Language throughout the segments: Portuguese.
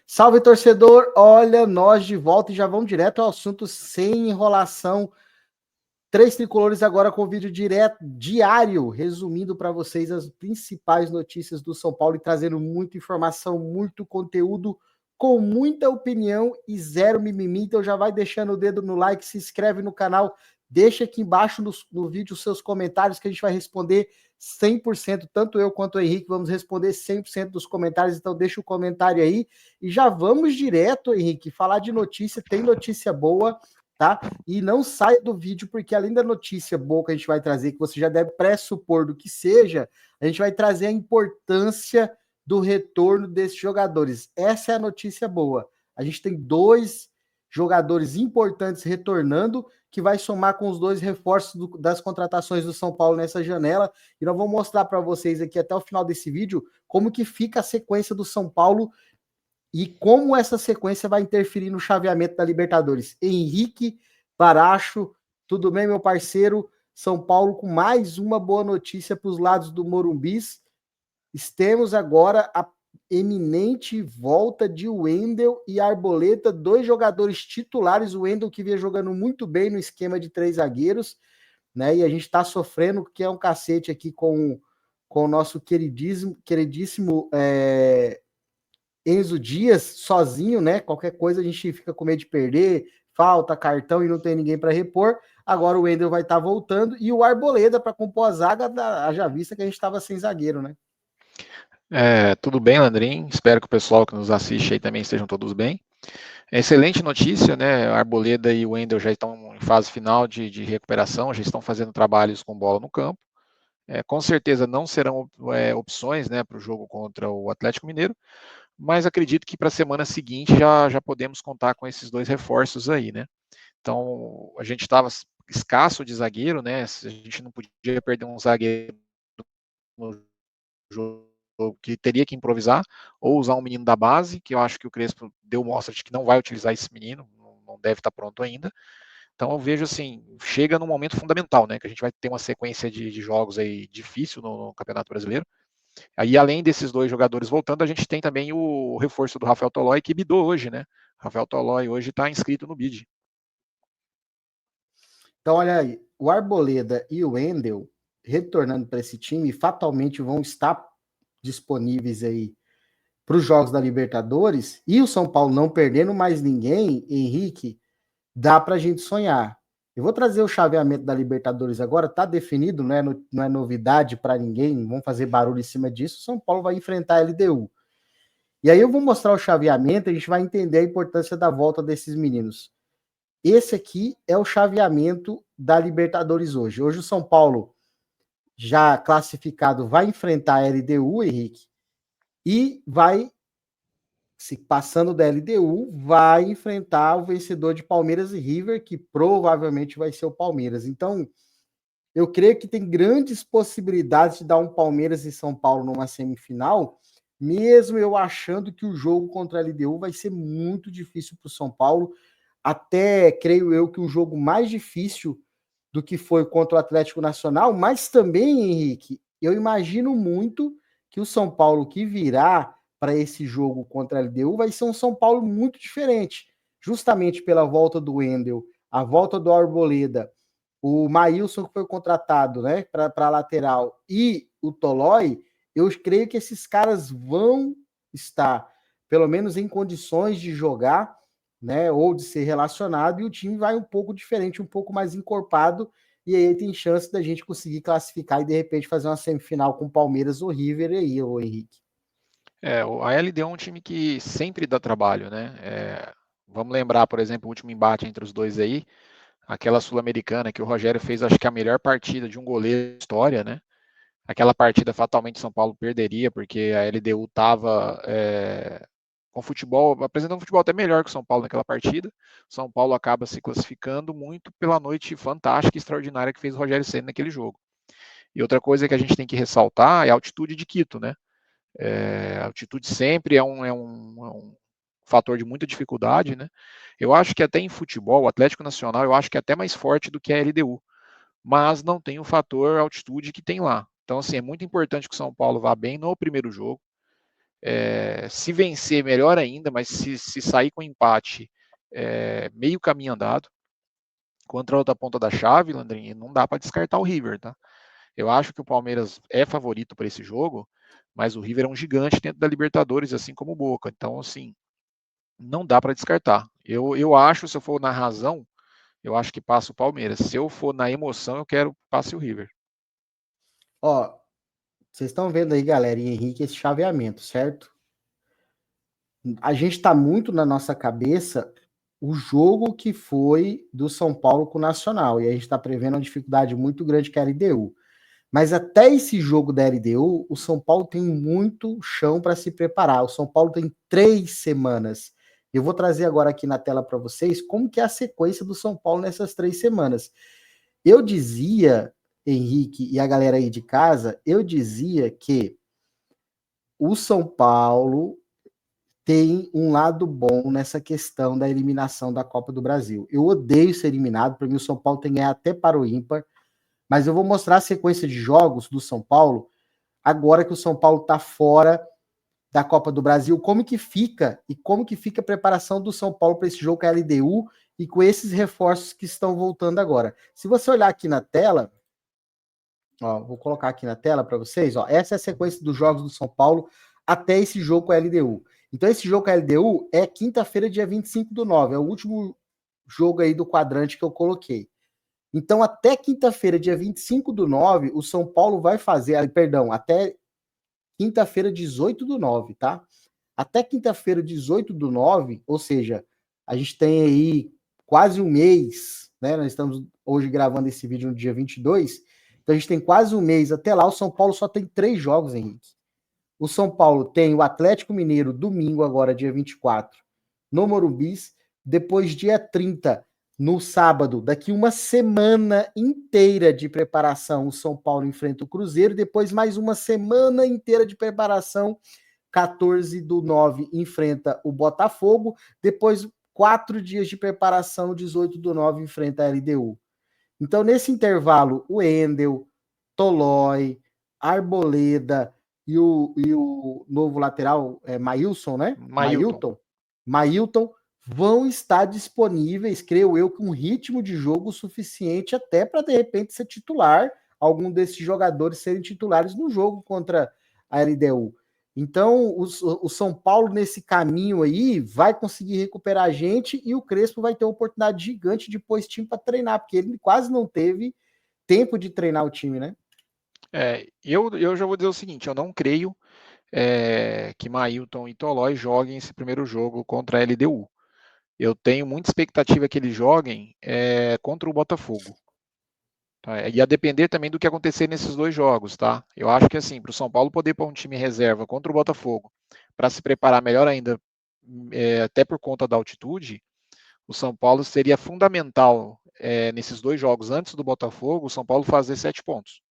Salve, torcedor! Olha, nós de volta e já vamos direto ao assunto sem enrolação. Três tricolores agora com vídeo direto, diário, resumindo para vocês as principais notícias do São Paulo e trazendo muita informação, muito conteúdo, com muita opinião e zero mimimi. Então já vai deixando o dedo no like, se inscreve no canal, deixa aqui embaixo no vídeo os seus comentários que a gente vai responder 100%, tanto eu quanto o Henrique vamos responder 100% dos comentários, então deixa o comentário aí e já vamos direto, Henrique, falar de notícia, tem notícia boa, tá? E não saia do vídeo, porque além da notícia boa que a gente vai trazer, que você já deve pressupor do que seja, a gente vai trazer a importância do retorno desses jogadores. Essa é a notícia boa. A gente tem dois jogadores importantes retornando, que vai somar com os dois reforços das contratações do São Paulo nessa janela, e nós vamos mostrar para vocês aqui até o final desse vídeo como que fica a sequência do São Paulo e como essa sequência vai interferir no chaveamento da Libertadores. Henrique Baracho, tudo bem, meu parceiro? São Paulo com mais uma boa notícia para os lados do Morumbis. Temos agora a eminente volta de Wendel e Arboleda, dois jogadores titulares. O Wendel que vinha jogando muito bem no esquema de três zagueiros, né? E a gente está sofrendo, que é um cacete aqui com o nosso queridíssimo Enzo Dias sozinho, né? Qualquer coisa a gente fica com medo de perder, falta, cartão e não tem ninguém para repor. Agora o Wendel vai estar voltando e o Arboleda para compor a zaga, haja vista que a gente estava sem zagueiro, né? Tudo bem, Landrin? Espero que o pessoal que nos assiste aí também estejam todos bem. Excelente notícia, né? A Arboleda e o Wendel já estão em fase final de recuperação, já estão fazendo trabalhos com bola no campo. Com certeza não serão opções, né, para o jogo contra o Atlético Mineiro, mas acredito que para a semana seguinte já podemos contar com esses dois reforços aí, né? Então, a gente estava escasso de zagueiro, né? A gente não podia perder um zagueiro no jogo que teria que improvisar, ou usar um menino da base, que eu acho que o Crespo deu mostra de que não vai utilizar esse menino, não deve estar pronto ainda. Então eu vejo assim, chega num momento fundamental, né? Que a gente vai ter uma sequência de jogos aí difícil no Campeonato Brasileiro. Aí, além desses dois jogadores voltando, a gente tem também o reforço do Rafael Tolói, que bidou hoje, né? Rafael Tolói hoje está inscrito no BID. Então, olha aí, o Arboleda e o Wendel retornando para esse time, fatalmente vão estar disponíveis aí para os jogos da Libertadores, e o São Paulo não perdendo mais ninguém, Henrique, dá para a gente sonhar. Eu vou trazer o chaveamento da Libertadores agora, tá definido, não é novidade para ninguém, não vamos fazer barulho em cima disso. O São Paulo vai enfrentar a LDU. E aí eu vou mostrar o chaveamento, a gente vai entender a importância da volta desses meninos. Esse aqui é o chaveamento da Libertadores hoje. Hoje o São Paulo, já classificado, vai enfrentar a LDU, Henrique, e vai, se passando da LDU, vai enfrentar o vencedor de Palmeiras e River, que provavelmente vai ser o Palmeiras. Então, eu creio que tem grandes possibilidades de dar um Palmeiras e São Paulo numa semifinal, mesmo eu achando que o jogo contra a LDU vai ser muito difícil para o São Paulo. Até creio eu que o jogo mais difícil do que foi contra o Atlético Nacional, mas também, Henrique, eu imagino muito que o São Paulo que virá para esse jogo contra a LDU vai ser um São Paulo muito diferente, justamente pela volta do Wendel, a volta do Arboleda, o Maílson que foi contratado, né, para a lateral, e o Tolói. Eu creio que esses caras vão estar, pelo menos em condições de jogar, né, ou de ser relacionado, e o time vai um pouco diferente, um pouco mais encorpado, e aí tem chance da gente conseguir classificar e de repente fazer uma semifinal com Palmeiras ou River aí, ô Henrique. A LDU é um time que sempre dá trabalho, né? Vamos lembrar, por exemplo, o último embate entre os dois aí, aquela Sul-Americana que o Rogério fez, acho que a melhor partida de um goleiro da história, né? Aquela partida fatalmente São Paulo perderia, porque a LDU estava com futebol, apresentando um futebol até melhor que o São Paulo naquela partida. São Paulo acaba se classificando muito pela noite fantástica e extraordinária que fez o Rogério Ceni naquele jogo. E outra coisa que a gente tem que ressaltar é a altitude de Quito, né? A altitude sempre é um fator de muita dificuldade, né? Eu acho que até em futebol, o Atlético Nacional, eu acho que é até mais forte do que a LDU, mas não tem o fator altitude que tem lá. Então, assim, é muito importante que o São Paulo vá bem no primeiro jogo. Se vencer, melhor ainda, mas se sair com empate, meio caminho andado. Contra a outra ponta da chave, Landrinho, não dá para descartar o River, tá? Eu acho que o Palmeiras é favorito para esse jogo, mas o River é um gigante dentro da Libertadores, assim como o Boca. Então, assim, não dá para descartar. Eu acho, se eu for na razão, eu acho que passa o Palmeiras. Se eu for na emoção, eu quero que passe o River. Ó, vocês estão vendo aí, galera, e Henrique, esse chaveamento, certo? A gente está muito na nossa cabeça o jogo que foi do São Paulo com o Nacional, e a gente está prevendo uma dificuldade muito grande que é a LDU. Mas até esse jogo da LDU, o São Paulo tem muito chão para se preparar. O São Paulo tem 3 semanas. Eu vou trazer agora aqui na tela para vocês como que é a sequência do São Paulo nessas 3 semanas. Eu dizia, Henrique e a galera aí de casa, eu dizia que o São Paulo tem um lado bom nessa questão da eliminação da Copa do Brasil. Eu odeio ser eliminado, para mim o São Paulo tem que ganhar até para o ímpar, mas eu vou mostrar a sequência de jogos do São Paulo agora que o São Paulo está fora da Copa do Brasil, como que fica e como que fica a preparação do São Paulo para esse jogo com a LDU e com esses reforços que estão voltando agora. Se você olhar aqui na tela, ó, vou colocar aqui na tela para vocês, ó, essa é a sequência dos jogos do São Paulo até esse jogo com a LDU. Então esse jogo com a LDU é quinta-feira, dia 25/9, é o último jogo aí do quadrante que eu coloquei. Então, até quinta-feira, dia 25/9, o São Paulo vai fazer, perdão, até quinta-feira, 18/9, tá? Até quinta-feira, 18/9, ou seja, a gente tem aí quase um mês, né? Nós estamos hoje gravando esse vídeo no dia 22, então a gente tem quase um mês. Até lá, o São Paulo só tem 3 jogos, Henrique. O São Paulo tem o Atlético Mineiro, domingo, agora, dia 24, no Morumbis. Depois, dia 30, no sábado, daqui uma semana inteira de preparação, o São Paulo enfrenta o Cruzeiro. Depois, mais uma semana inteira de preparação, 14/9, enfrenta o Botafogo. Depois, 4 dias de preparação, 18/9, enfrenta a LDU. Então, nesse intervalo, o Endel, Tolói, Arboleda e o novo lateral, Maílson, né? Mailton. Mailton vão estar disponíveis, creio eu, com um ritmo de jogo suficiente até para, de repente, ser titular, algum desses jogadores serem titulares no jogo contra a LDU. Então, o São Paulo, nesse caminho aí, vai conseguir recuperar a gente e o Crespo vai ter uma oportunidade gigante de pôr esse time para treinar, porque ele quase não teve tempo de treinar o time, né? Eu já vou dizer o seguinte, eu não creio que Mailton e Tolói joguem esse primeiro jogo contra a LDU. Eu tenho muita expectativa que eles joguem contra o Botafogo. Tá? E a depender também do que acontecer nesses 2 jogos, tá? Eu acho que assim, para o São Paulo poder pôr um time reserva contra o Botafogo, para se preparar melhor ainda, até por conta da altitude, o São Paulo seria fundamental nesses 2 jogos antes do Botafogo, o São Paulo fazer 7 pontos.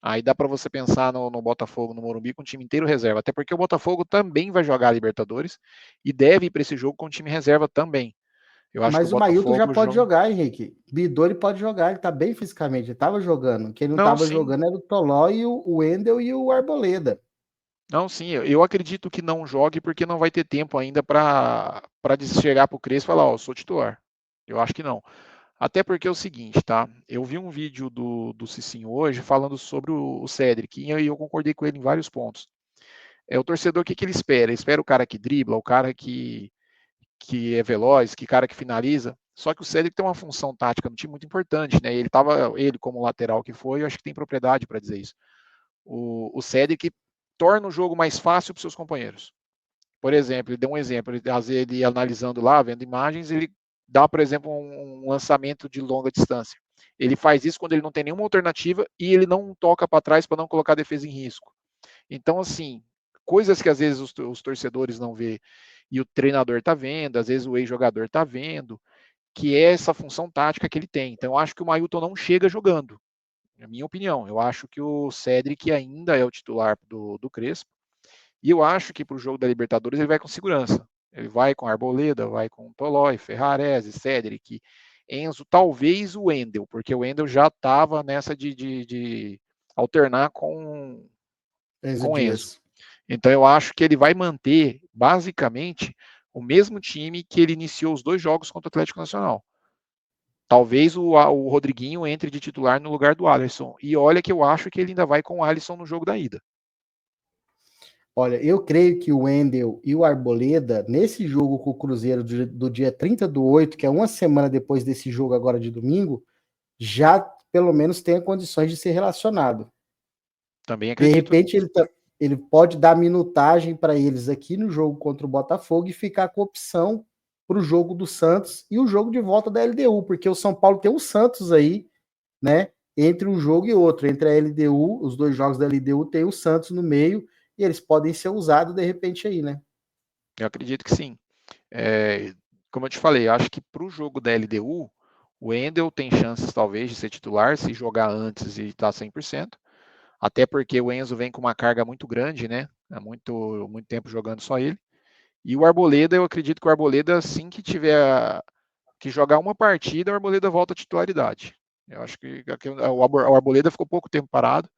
Aí dá para você pensar no Botafogo, no Morumbi, com o time inteiro reserva. Até porque o Botafogo também vai jogar a Libertadores e deve ir para esse jogo com o time reserva também. Eu acho que o Mas o Mailton já Botafogo pode jogar, Henrique. Bidou, ele pode jogar, ele tá bem fisicamente, ele tava jogando. Quem não Não, tava sim. jogando era o Toló e o Wendel e o Arboleda. Não, sim, eu acredito que não jogue porque não vai ter tempo ainda para chegar para o Crespo e falar, ó, sou titular. Eu acho que não. Até porque é o seguinte, tá? Eu vi um vídeo do Cicinho hoje falando sobre o Cedric e eu concordei com ele em vários pontos. O torcedor, o que ele espera? Ele espera o cara que dribla, o cara que é veloz, que cara que finaliza. Só que o Cedric tem uma função tática no time muito importante, né? Ele como lateral que foi, eu acho que tem propriedade para dizer isso. O Cedric torna o jogo mais fácil para os seus companheiros. Por exemplo, ele deu um exemplo, ele analisando lá, vendo imagens, ele dá, por exemplo, um lançamento de longa distância. Ele faz isso quando ele não tem nenhuma alternativa e ele não toca para trás para não colocar a defesa em risco. Então, assim, coisas que às vezes os torcedores não vê e o treinador está vendo, às vezes o ex-jogador está vendo, que é essa função tática que ele tem. Então, eu acho que o Mailton não chega jogando, na minha opinião. Eu acho que o Cedric ainda é o titular do Crespo. E eu acho que para o jogo da Libertadores ele vai com segurança. Ele vai com Arboleda, vai com Tolói, Ferrarese, Cedric, Enzo, talvez o Wendel, porque o Wendel já estava nessa de alternar com Enzo Enzo. Dias. Então eu acho que ele vai manter, basicamente, o mesmo time que ele iniciou os 2 jogos contra o Atlético Nacional. Talvez o Rodriguinho entre de titular no lugar do Alisson. E olha que eu acho que ele ainda vai com o Alisson no jogo da ida. Olha, eu creio que o Wendel e o Arboleda, nesse jogo com o Cruzeiro do dia 30/8, que é uma semana depois desse jogo agora de domingo, já pelo menos tenha condições de ser relacionado. Também De acredito repente, nisso. ele pode dar minutagem para eles aqui no jogo contra o Botafogo e ficar com opção para o jogo do Santos e o jogo de volta da LDU, porque o São Paulo tem o Santos aí, né? Entre um jogo e outro, entre a LDU, os 2 jogos da LDU, tem o Santos no meio e eles podem ser usados de repente aí, né? Eu acredito que sim. Como eu te falei, eu acho que para o jogo da LDU, o Wendel tem chances talvez de ser titular se jogar antes e estar 100%. Até porque o Enzo vem com uma carga muito grande, né? Há muito tempo jogando só ele. E o Arboleda, eu acredito que o Arboleda, assim que tiver que jogar uma partida, o Arboleda volta à titularidade. Eu acho que o Arboleda ficou pouco tempo parado.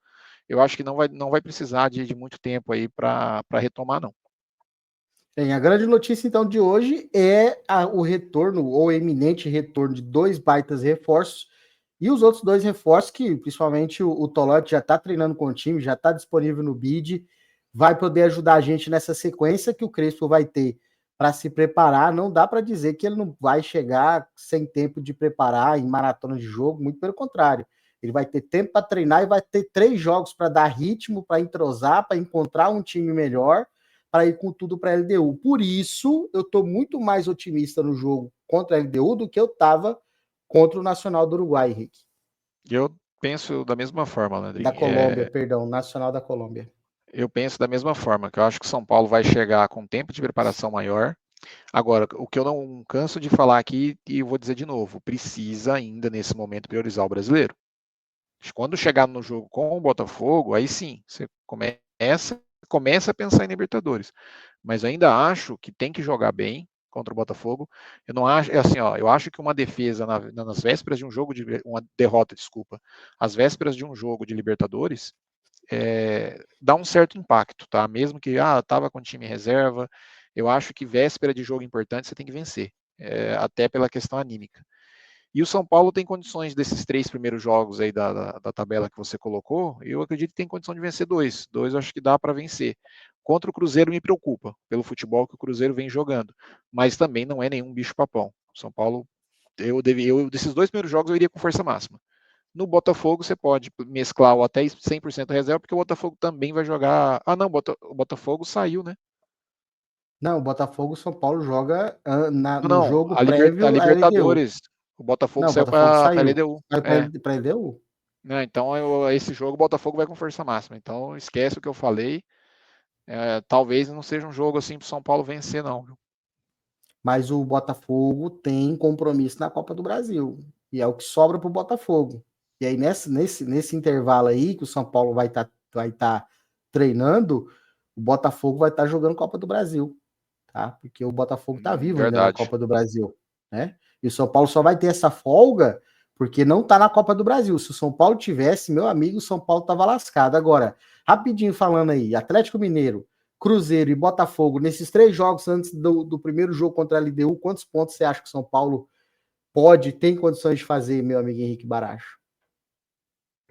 Eu acho que não vai precisar de muito tempo aí para retomar, não. Bem, a grande notícia então de hoje é o retorno, ou eminente retorno de 2 baitas reforços, e os outros 2 reforços que, principalmente o Tolotti já está treinando com o time, já está disponível no BID, vai poder ajudar a gente nessa sequência que o Crespo vai ter para se preparar. Não dá para dizer que ele não vai chegar sem tempo de preparar em maratona de jogo, muito pelo contrário. Ele vai ter tempo para treinar e vai ter 3 jogos para dar ritmo, para entrosar, para encontrar um time melhor, para ir com tudo para a LDU. Por isso, eu estou muito mais otimista no jogo contra a LDU do que eu estava contra o Nacional do Uruguai, Henrique. Eu penso da mesma forma, Da Landrin. Colômbia, perdão, Nacional da Colômbia. Eu penso da mesma forma, que eu acho que o São Paulo vai chegar com tempo de preparação maior. Agora, o que eu não canso de falar aqui, e eu vou dizer de novo, precisa ainda, nesse momento, priorizar o brasileiro. Quando chegar no jogo com o Botafogo, aí sim, você começa a pensar em Libertadores. Mas eu ainda acho que tem que jogar bem contra o Botafogo. Eu não acho, é assim, ó, eu acho que uma defesa nas vésperas de um jogo uma derrota, desculpa, às vésperas de um jogo de Libertadores, dá um certo impacto, tá? Mesmo que tava com time reserva, eu acho que véspera de jogo importante você tem que vencer, até pela questão anímica. E o São Paulo tem condições desses 3 primeiros jogos aí da tabela que você colocou, eu acredito que tem condição de vencer 2. 2 eu acho que dá para vencer. Contra o Cruzeiro me preocupa, pelo futebol que o Cruzeiro vem jogando, mas também não é nenhum bicho-papão. São Paulo, desses 2 primeiros jogos eu iria com força máxima. No Botafogo você pode mesclar o até 100% reserva, porque o Botafogo também vai jogar. Ah, não, o Botafogo saiu, né? Não, o Botafogo, São Paulo joga Não, no não, jogo a prévio à LDU. Libertadores. O Botafogo Não, o saiu Botafogo para a saiu. LDU. Saiu para a LDU? Né, então esse jogo o Botafogo vai com força máxima. Então esquece o que eu falei. Talvez não seja um jogo assim para o São Paulo vencer, não. Mas o Botafogo tem compromisso na Copa do Brasil. E é o que sobra para o Botafogo. E aí, nesse intervalo aí, que o São Paulo vai tá treinando, o Botafogo vai estar jogando Copa do Brasil. Tá? Porque o Botafogo está vivo ainda na Verdade. Copa do Brasil. Né? E o São Paulo só vai ter essa folga porque não está na Copa do Brasil. Se o São Paulo tivesse, meu amigo, o São Paulo estava lascado. Agora, rapidinho falando aí, Atlético Mineiro, Cruzeiro e Botafogo, nesses 3 jogos antes do primeiro jogo contra a LDU, quantos pontos você acha que o São Paulo tem condições de fazer, meu amigo Henrique Baracho?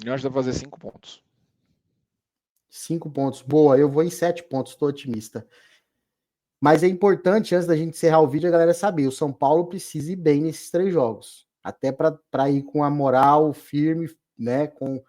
Eu acho que dá pra fazer 5 pontos. 5 pontos. Boa, eu vou em 7 pontos, estou otimista. Mas é importante, antes da gente encerrar o vídeo, a galera saber, o São Paulo precisa ir bem nesses 3 jogos. Até para ir com a moral firme, né, com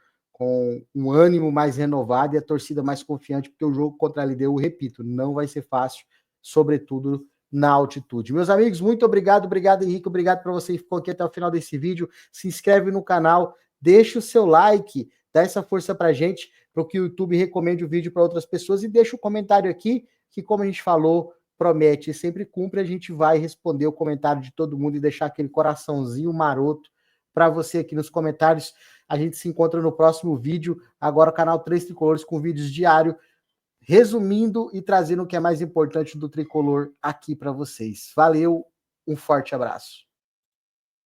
um ânimo mais renovado e a torcida mais confiante, porque o jogo contra a LDU, repito, não vai ser fácil, sobretudo na altitude. Meus amigos, muito obrigado, Henrique, obrigado para você que ficou aqui até o final desse vídeo. Se inscreve no canal, deixa o seu like, dá essa força pra gente, para que o YouTube recomende o vídeo para outras pessoas e deixa o comentário aqui, que como a gente falou, promete e sempre cumpre, a gente vai responder o comentário de todo mundo e deixar aquele coraçãozinho maroto para você aqui nos comentários. A gente se encontra no próximo vídeo, agora o canal 3 Tricolores com vídeos diários, resumindo e trazendo o que é mais importante do Tricolor aqui para vocês. Valeu, um forte abraço.